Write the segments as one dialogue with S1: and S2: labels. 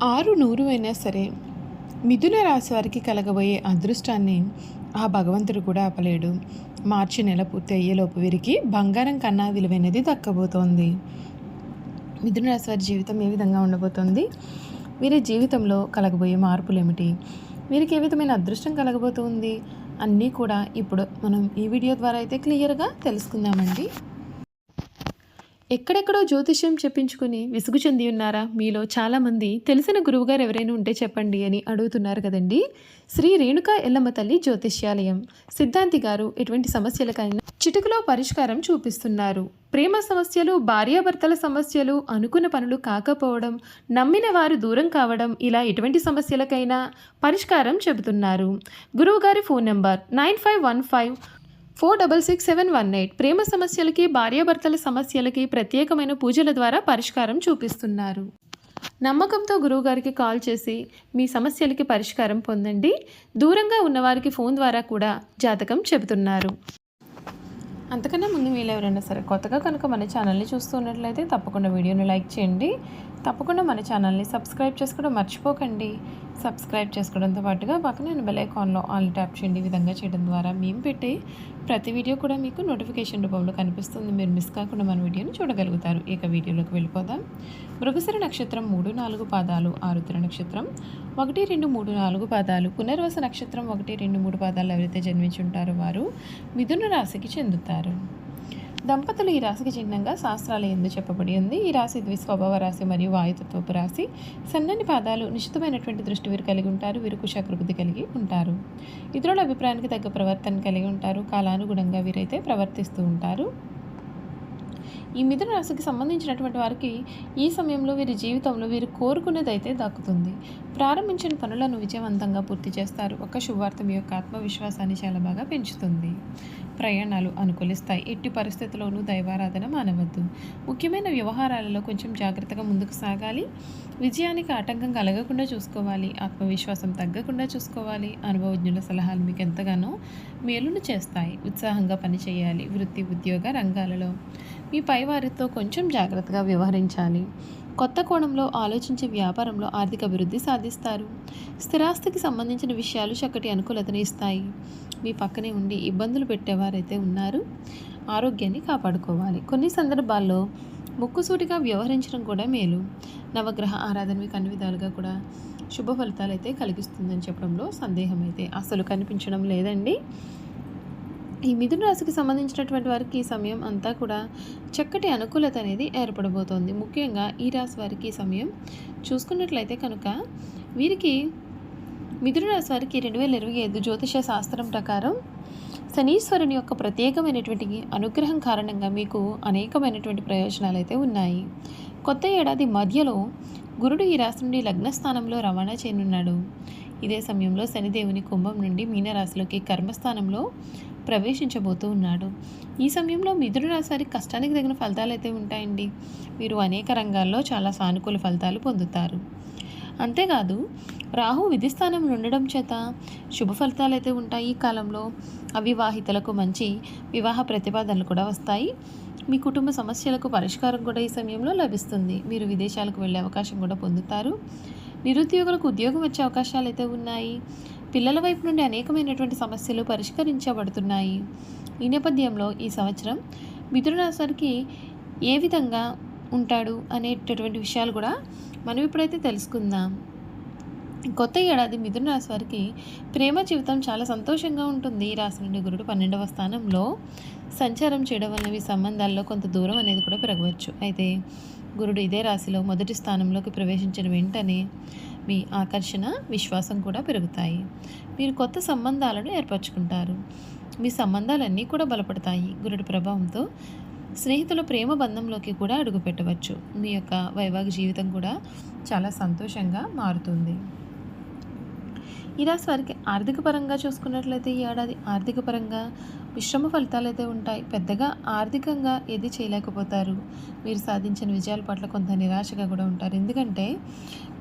S1: ఆరు నూరు అయినా సరే మిథున రాశి వారికి కలగబోయే అదృష్టాన్ని ఆ భగవంతుడు కూడా ఆపలేడు. మార్చి నెల పూర్తి అయ్యేలోపు వీరికి బంగారం కన్నా విలువైనది దక్కబోతోంది. మిథున రాశి వారి జీవితం ఏ విధంగా ఉండబోతోంది? వీరి జీవితంలో కలగబోయే మార్పులు ఏమిటి? వీరికి ఏ విధమైన అదృష్టం కలగబోతుంది? అన్నీ కూడా ఇప్పుడు మనం ఈ వీడియో ద్వారా అయితే క్లియర్గా తెలుసుకుందామండి. ఎక్కడెక్కడో జ్యోతిష్యం చెప్పించుకుని విసుగు చెంది ఉన్నారా? మీలో చాలామంది తెలిసిన గురువుగారు ఎవరైనా ఉంటే చెప్పండి అని అడుగుతున్నారు కదండి. శ్రీ రేణుకా ఎల్లమ్మ తల్లి జ్యోతిష్యాలయం సిద్ధాంతి గారు ఎటువంటి సమస్యలకైనా చిటికలో పరిష్కారం చూపిస్తున్నారు. ప్రేమ సమస్యలు, భార్యాభర్తల సమస్యలు, అనుకున్న పనులు కాకపోవడం, నమ్మిన వారు దూరం కావడం, ఇలా ఎటువంటి సమస్యలకైనా పరిష్కారం చెబుతున్నారు. గురువుగారి ఫోన్ నెంబర్ 9515466718. ప్రేమ సమస్యలకి, భార్యాభర్తల సమస్యలకి ప్రత్యేకమైన పూజల ద్వారా పరిష్కారం చూపిస్తున్నారు. నమ్మకంతో గురువుగారికి కాల్ చేసి మీ సమస్యలకి పరిష్కారం పొందండి. దూరంగా ఉన్నవారికి ఫోన్ ద్వారా కూడా జాతకం చెబుతున్నారు. అంతకన్నా ముందు మీరు ఎవరైనా సరే కొత్తగా కనుక మన ఛానల్ని చూస్తున్నట్లయితే తప్పకుండా వీడియోని లైక్ చేయండి. తప్పకుండా మన ఛానల్ని సబ్స్క్రైబ్ చేసుకోవడం మర్చిపోకండి. సబ్స్క్రైబ్ చేసుకోవడంతో పాటుగా పక్కన బెల్ ఐకాన్లో ఆల్ ట్యాప్ చేయండి. ఈ విధంగా చేయడం ద్వారా మేము పెట్టే ప్రతి వీడియో కూడా మీకు నోటిఫికేషన్ రూపంలో కనిపిస్తుంది. మీరు మిస్ కాకుండా మన వీడియోని చూడగలుగుతారు. ఇక వీడియోలోకి వెళ్ళిపోదాం. మృగశిర నక్షత్రం 3-4 పాదాలు, ఆరుద్ర నక్షత్రం 1-2-3-4 పాదాలు, పునర్వస నక్షత్రం 1-2-3 పాదాలు ఎవరైతే జన్మించి ఉంటారో వారు మిథున రాశికి చెందుతారు. దంపతులు ఈ రాశికి చిహ్నంగా శాస్త్రాలు ఎందుకు చెప్పబడి ఉంది. ఈ రాశి ద్విస్వభావ రాశి మరియు వాయుతత్వపు రాశి. సన్నని పాదాలు, నిశ్చితమైనటువంటి దృష్టి వీరు కలిగి ఉంటారు. వీరు కుశాకృతి కలిగి ఉంటారు. ఇతరుల అభిప్రాయానికి తగ్గ ప్రవర్తన కలిగి ఉంటారు. కాలానుగుణంగా వీరైతే ప్రవర్తిస్తూ ఉంటారు. ఈ మిథున రాశికి సంబంధించినటువంటి వారికి ఈ సమయంలో వీరి జీవితంలో వీరు కోరుకున్నదైతే దక్కుతుంది. ప్రారంభించిన పనులను విజయవంతంగా పూర్తి చేస్తారు. ఒక శుభవార్త మీ యొక్క ఆత్మవిశ్వాసాన్ని చాలా బాగా పెంచుతుంది. ప్రయాణాలు అనుకూలిస్తాయి. ఎట్టి పరిస్థితుల్లోనూ దైవారాధన మానవద్దు. ముఖ్యమైన వ్యవహారాలలో కొంచెం జాగ్రత్తగా ముందుకు సాగాలి. విజయానికి ఆటంకం కలగకుండా చూసుకోవాలి. ఆత్మవిశ్వాసం తగ్గకుండా చూసుకోవాలి. అనుభవజ్ఞుల సలహాలు మీకు ఎంతగానో మేలును చేస్తాయి. ఉత్సాహంగా పనిచేయాలి. వృత్తి, ఉద్యోగ రంగాలలో మీ పైవారితో కొంచెం జాగ్రత్తగా వ్యవహరించాలి. కొత్త కోణంలో ఆలోచించే వ్యాపారంలో ఆర్థిక అభివృద్ధి సాధిస్తారు. స్థిరాస్తికి సంబంధించిన విషయాలు చక్కటి అనుకూలతను ఇస్తాయి. మీ పక్కనే ఉండి ఇబ్బందులు పెట్టేవారైతే ఉన్నారు. ఆరోగ్యాన్ని కాపాడుకోవాలి. కొన్ని సందర్భాల్లో ముక్కుసూటిగా వ్యవహరించడం కూడా మేలు. నవగ్రహ ఆరాధన మీకు అన్ని విధాలుగా కూడా శుభ ఫలితాలు అయితే కలిగిస్తుందని చెప్పడంలో సందేహం అయితే అసలు కనిపించడం లేదండి. ఈ మిథున రాశికి సంబంధించినటువంటి వారికి ఈ సమయం అంతా కూడా చక్కటి అనుకూలత అనేది ఏర్పడబోతోంది. ముఖ్యంగా ఈ రాశి వారికి ఈ సమయం చూసుకున్నట్లయితే కనుక వీరికి మిథున రాశి వారికి 2025 జ్యోతిష శాస్త్రం ప్రకారం శనీశ్వరుని యొక్క ప్రత్యేకమైనటువంటి అనుగ్రహం కారణంగా మీకు అనేకమైనటువంటి ప్రయోజనాలు అయితే ఉన్నాయి. కొత్త ఏడాది మధ్యలో గురుడు ఈ రాశి నుండి లగ్నస్థానంలో రవాణా చేయనున్నాడు. ఇదే సమయంలో శనిదేవుని కుంభం నుండి మీనరాశిలోకి కర్మస్థానంలో ప్రవేశించబోతూ ఉన్నాడు. ఈ సమయంలో మిథున రాశి వారికి కష్టానికి తగిన ఫలితాలు అయితే ఉంటాయండి. మీరు అనేక రంగాల్లో చాలా సానుకూల ఫలితాలు పొందుతారు. అంతేకాదు రాహు విధిస్థానంలో ఉండడం చేత శుభ ఫలితాలు అయితే ఉంటాయి. ఈ కాలంలో అవివాహితులకు మంచి వివాహ ప్రతిపాదనలు కూడా వస్తాయి. మీ కుటుంబ సమస్యలకు పరిష్కారం కూడా ఈ సమయంలో లభిస్తుంది. మీరు విదేశాలకు వెళ్ళే అవకాశం కూడా పొందుతారు. నిరుద్యోగులకు ఉద్యోగం వచ్చే అవకాశాలు అయితే ఉన్నాయి. పిల్లల వైపు నుండి అనేకమైనటువంటి సమస్యలు పరిష్కరించబడుతున్నాయి. ఈ నేపథ్యంలో ఈ సంవత్సరం మిథున రాశి వారికి ఏ విధంగా ఉంటాడు అనేటటువంటి విషయాలు కూడా మనం ఇప్పుడైతే తెలుసుకుందాం. కొత్త ఏడాది మిథున రాశి వారికి ప్రేమ జీవితం చాలా సంతోషంగా ఉంటుంది. ఈ రాశి నుండి గురుడు 12వ స్థానంలో సంచారం చేయడం వల్ల మీ సంబంధాల్లో కొంత దూరం అనేది కూడా పెరగవచ్చు. అయితే గురుడు ఇదే రాశిలో మొదటి స్థానంలోకి ప్రవేశించిన వెంటనే మీ ఆకర్షణ, విశ్వాసం కూడా పెరుగుతాయి. మీరు కొత్త సంబంధాలను ఏర్పరచుకుంటారు. మీ సంబంధాలన్నీ కూడా బలపడతాయి. గురుడి ప్రభావంతో స్నేహితుల ప్రేమ బంధంలోకి కూడా అడుగుపెట్టవచ్చు. మీ యొక్క వైవాహిక జీవితం కూడా చాలా సంతోషంగా మారుతుంది. ఈ రాశి వారికి ఆర్థిక పరంగా చూసుకున్నట్లయితే ఈ ఏడాది ఆర్థిక పరంగా మిశ్రమ ఫలితాలు అయితే ఉంటాయి. పెద్దగా ఆర్థికంగా ఏది చేయలేకపోతారు. మీరు సాధించిన విజయాల పట్ల కొంత నిరాశగా కూడా ఉంటారు. ఎందుకంటే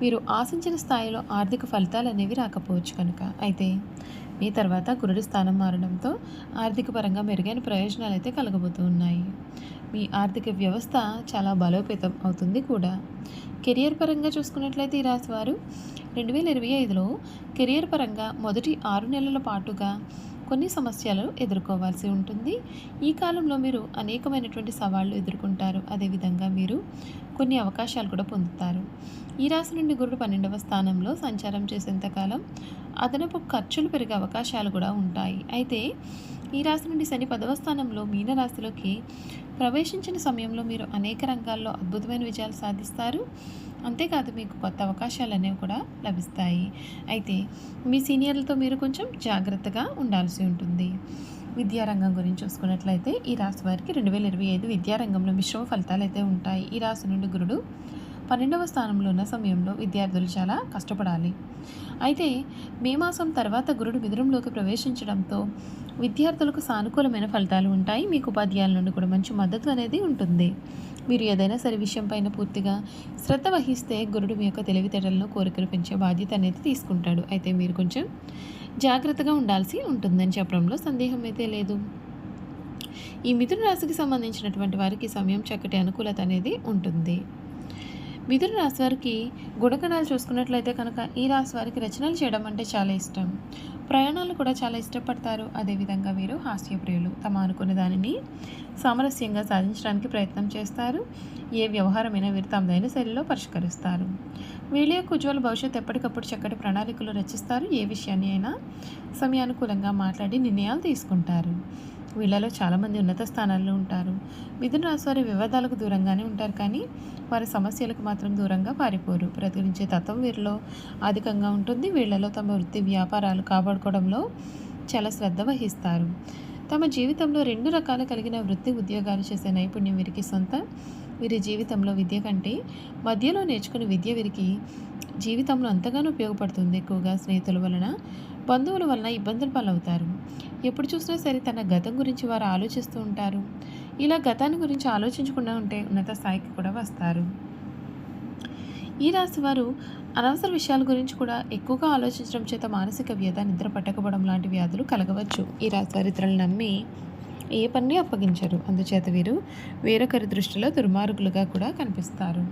S1: మీరు ఆశించిన స్థాయిలో ఆర్థిక ఫలితాలు అనేవి రాకపోవచ్చు కనుక. అయితే మీ తర్వాత గురుడి స్థానం మారడంతో ఆర్థిక పరంగా మెరుగైన ప్రయోజనాలు అయితే కలగబోతూ ఉన్నాయి. మీ ఆర్థిక వ్యవస్థ చాలా బలోపేతం అవుతుంది కూడా. కెరియర్ పరంగా చూసుకున్నట్లయితే ఈ రాశి వారు 2025లో కెరియర్ పరంగా మొదటి 6 నెలల పాటుగా కొన్ని సమస్యలు ఎదుర్కోవాల్సి ఉంటుంది. ఈ కాలంలో మీరు అనేకమైనటువంటి సవాళ్లు ఎదుర్కొంటారు. అదేవిధంగా మీరు కొన్ని అవకాశాలు కూడా పొందుతారు. ఈ రాశి నుండి గురుడు 12వ స్థానంలో సంచారం చేసేంతకాలం అదనపు ఖర్చులు పెరిగే అవకాశాలు కూడా ఉంటాయి. అయితే ఈ రాశి నుండి శని 10వ స్థానంలో మీనరాశిలోకి ప్రవేశించిన సమయంలో మీరు అనేక రంగాల్లో అద్భుతమైన విజయాలు సాధిస్తారు. అంతేకాదు మీకు కొత్త అవకాశాలు అనేవి కూడా లభిస్తాయి. అయితే మీ సీనియర్లతో మీరు కొంచెం జాగ్రత్తగా ఉండాల్సి ఉంటుంది. విద్యారంగం గురించి చూసుకున్నట్లయితే ఈ రాశి వారికి 2025 విద్యారంగంలో మిశ్రమ ఫలితాలు అయితే ఉంటాయి. ఈ రాశి నుండి గురుడు 12వ స్థానంలో ఉన్న సమయంలో విద్యార్థులు చాలా కష్టపడాలి. అయితే మే మాసం తర్వాత గురుడు మిథునంలోకి ప్రవేశించడంతో విద్యార్థులకు సానుకూలమైన ఫలితాలు ఉంటాయి. మీకు ఉపాధ్యాయుల నుండి కూడా మంచి మద్దతు అనేది ఉంటుంది. మీరు ఏదైనా సరే విషయం పైన పూర్తిగా శ్రద్ధ వహిస్తే గురుడు మీ యొక్క తెలివితేటలను కోరికలు పెంచే బాధ్యత అనేది తీసుకుంటాడు. అయితే మీరు కొంచెం జాగ్రత్తగా ఉండాల్సి ఉంటుందని చెప్పడంలో సందేహం అయితే లేదు. ఈ మిథున రాశికి సంబంధించినటువంటి వారికి సమయం చక్కటి అనుకూలత అనేది ఉంటుంది. మిథున రాశి వారికి గుణగణాలు చూసుకున్నట్లయితే కనుక ఈ రాశి వారికి రచనలు చేయడం అంటే చాలా ఇష్టం. ప్రయాణాలు కూడా చాలా ఇష్టపడతారు. అదేవిధంగా వీరు హాస్యప్రియులు. తమ అనుకున్న దానిని సామరస్యంగా సాధించడానికి ప్రయత్నం చేస్తారు. ఏ వ్యవహారమైనా వీరు తమదైన శైలిలో పరిష్కరిస్తారు. వీళ్ళ యొక్క ఉజ్వల భవిష్యత్తు ఎప్పటికప్పుడు చక్కటి ప్రణాళికలు రచిస్తారు. ఏ విషయాన్ని అయినా సమయానుకూలంగా మాట్లాడి నిర్ణయాలు తీసుకుంటారు. వీళ్ళలో చాలామంది ఉన్నత స్థానాల్లో ఉంటారు. మిథున రాశి వారి వివాదాలకు దూరంగానే ఉంటారు, కానీ వారి సమస్యలకు మాత్రం దూరంగా పారిపోరు. ప్రతిరించే తత్వం వీరిలో అధికంగా ఉంటుంది. వీళ్లలో తమ వృత్తి వ్యాపారాలు కాపాడుకోవడంలో చాలా శ్రద్ధ వహిస్తారు. తమ జీవితంలో 2 రకాలు కలిగిన వృత్తి ఉద్యోగాలు చేసే నైపుణ్యం వీరికి సొంతం. వీరి జీవితంలో విద్య కంటే మధ్యలో నేర్చుకునే విద్య వీరికి జీవితంలో అంతగానో ఉపయోగపడుతుంది. ఎక్కువగా స్నేహితుల వలన బంధువుల వలన ఇబ్బందులు పాలవుతారు. ఎప్పుడు చూసినా సరే తన గతం గురించి వారు ఆలోచిస్తూ ఉంటారు. ఇలా గతాన్ని గురించి ఆలోచించకుండా ఉంటే ఉన్నత స్థాయికి కూడా వస్తారు. ఈ రాశి వారు అనవసర విషయాల గురించి కూడా ఎక్కువగా ఆలోచించడం చేత మానసిక వ్యధ, నిద్ర పట్టకపోవడం లాంటి వ్యాధులు కలగవచ్చు. ఈ రాశి వారు ఇతరులను నమ్మి ఏ పని అప్పగించరు. అందుచేత వీరు వేరొకరి దృష్టిలో దుర్మార్గులుగా కూడా కనిపిస్తారు.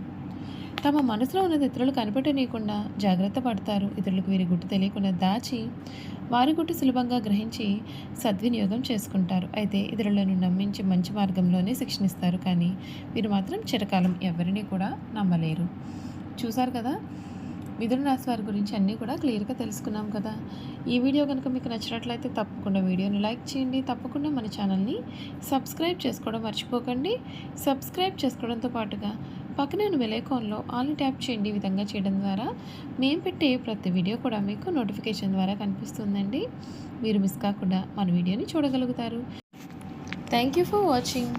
S1: తమ మనసులో ఉన్నది ఇతరులు కనిపెట్టనీయకుండా జాగ్రత్త పడతారు. ఇతరులకు వీరి గుట్టు తెలియకుండా దాచి వారి గుట్టు సులభంగా గ్రహించి సద్వినియోగం చేసుకుంటారు. అయితే ఇతరులను నమ్మించి మంచి మార్గంలోనే శిక్షణిస్తారు, కానీ వీరు మాత్రం చిరకాలం ఎవరిని కూడా నమ్మలేరు. చూసారు కదా, మిథున రాశి వారి గురించి అన్నీ కూడా క్లియర్గా తెలుసుకున్నాం కదా. ఈ వీడియో కనుక మీకు నచ్చినట్లయితే తప్పకుండా వీడియోని లైక్ చేయండి. తప్పకుండా మన ఛానల్ని సబ్స్క్రైబ్ చేసుకోవడం మర్చిపోకండి. సబ్స్క్రైబ్ చేసుకోవడంతో పాటుగా పక్కనే ఉన్న బెల్ ఐకాన్లో ఆల్ ట్యాప్ చేయండి. ఈ విధంగా చేయడం ద్వారా మేము పెట్టే ప్రతి వీడియో కూడా మీకు నోటిఫికేషన్ ద్వారా కనిపిస్తుందండి. మీరు మిస్ కాకుండా మన వీడియోని చూడగలుగుతారు. Thank you for watching.